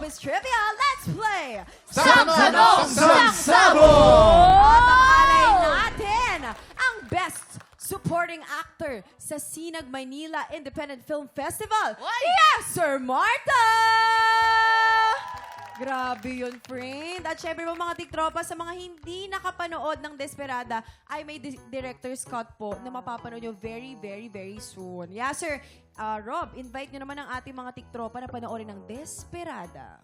Quiz Trivia. Let's play! Sang-tanong, sang-sabo! At ang alay natin, ang Best Supporting Actor sa Sinag Maynila Independent Film Festival. Yes, Sir Marta! Grabe yun, friend. At syempre po mga tiktropa, sa mga hindi nakapanood ng Desperada, ay may Director's Cut po na mapapanood nyo very, very, very soon. Yes, sir. Rob, invite nyo naman ang ating mga tiktropa na panoorin ng Desperada.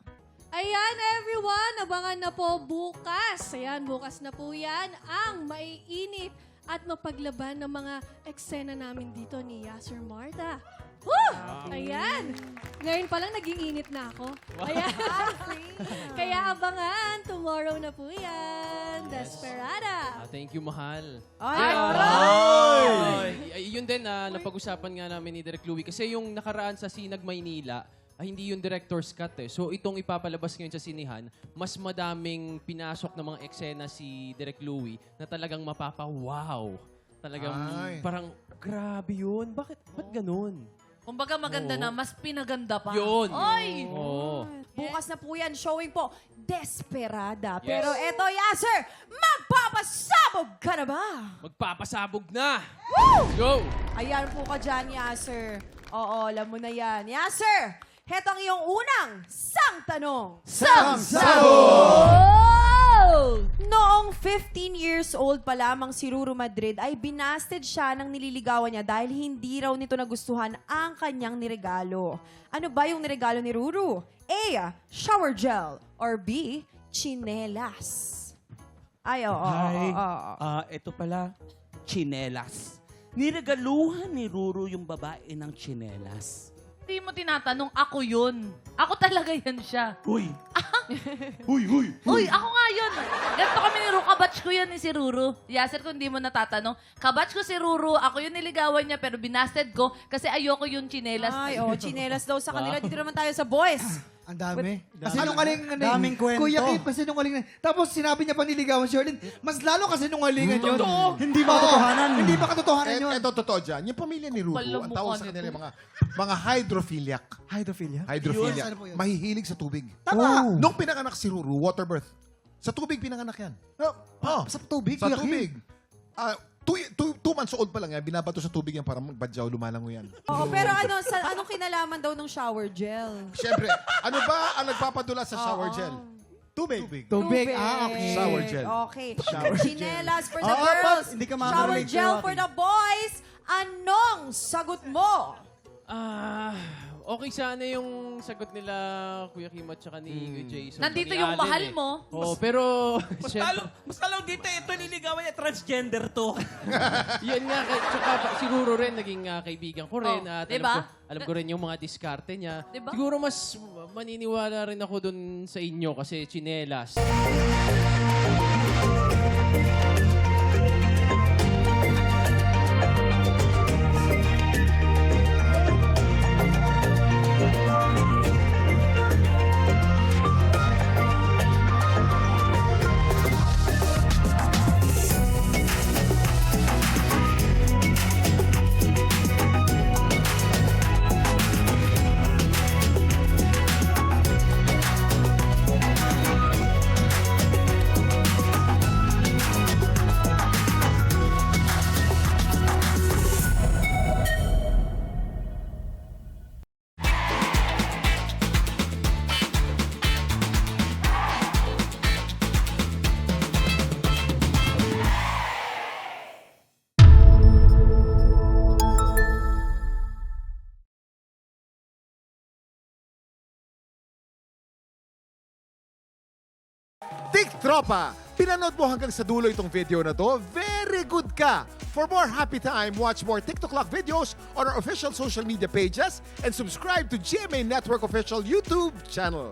Ayan, everyone. Abangan na po bukas. Ayan, bukas na po yan ang maiinit at mapaglaban ng mga eksena namin dito ni Sir Marta. Woo! Ayan. Ngayon pa lang naging init na ako. Ayan. Kaya abangan. Tomorrow na po yan. Desperada. Thank you, mahal. Yun din, napag-usapan nga namin ni Direk Louie. Kasi yung nakaraan sa Sinag Maynila, hindi yung director's cut eh. So itong ipapalabas ngayon sa sinihan, mas madaming pinasok ng mga eksena si Direk Louie na talagang mapapa-wow. Talagang parang, grabe yun. Ba't ganun? Kumbaga maganda na, mas pinaganda pa. Yun. Oy! Oo. Bukas na po yan, showing po, Desperada. Pero eto, sir, magpapasabog ka na ba? Magpapasabog na! Woo! Go! Ayan po ka dyan, sir. Oo, alam mo na yan. Sir, heto ang iyong unang sang-tanong. Sang-sabo! Noong 15 years old pa lamang si Ruru Madrid ay binasted siya ng nililigawan niya dahil hindi raw nito nagustuhan ang kanyang niregalo. Ano ba yung niregalo ni Ruru? A. Shower gel. Or B. Chinelas. Ay, oo. Ito pala, chinelas. Niregaluhan ni Ruru yung babae ng chinelas. Hindi mo tinatanong, ako yun. Ako talaga yan siya. Uy! Uy, ako nga yun. Ganito kami ni Ruru. Kabatch ko yan ni si Ruru. Yasser, kung hindi mo natatanong. Kabatch ko si Ruru. Ako yung niligawan niya pero binasted ko kasi ayoko yung chinelas. Ay, chinelas daw sa kanila. Dito naman tayo sa boys. Ang dami. Kasinungaling Daming kwento. Kuya Kip, kasinungaling na. Tapos sinabi niya pa niligawan si Erlyn, mas lalo kasinungalingan yun. Totoo. Hindi ba katotohanan? Hindi ba katotohanan yun? Ito totoo dyan. Yung pamilya ni Ruto, ang tawag sa kanila mga hydrophiliac. Hydrophilia? Hydrophilia. Yun, ano po yun? Mahihilig sa tubig. Tama. Nung pinanganak si Ruru, water birth. Sa tubig pinanganak yan. Sa tubig? Sa Kuya Kip? tubig. 2 months old pa lang yan, binabato sa tubig yan para magbadyaw, lumalango yan. Oo, pero anong kinalaman daw ng shower gel? Siyempre, ano ba ang nagpapadula sa shower gel? Tubig. Tubig. Okay. Shower gel. Okay. Chinelas for the Oo, girls. Pops, hindi ka Shower makaka-relate gel kay for Joaquin. the boys. Anong sagot mo? Okay sana yung sagot nila Kuya Kim at saka ni Jason. Nandito ni yung Allen mahal eh. mo. Oo, pero Mas talo dito, ito niligawan niya, transgender to. yun nga, tsaka si Ruru rin, naging kaibigan ko rin. At diba? alam ko rin yung mga diskarte niya. Diba? Siguro mas maniniwala rin ako dun sa inyo kasi chinelas. Tik Tropa! Pinanood mo hanggang sa dulo itong video na to? Very good ka! For more happy time, watch more TikTok Clock videos on our official social media pages and subscribe to GMA Network official YouTube channel.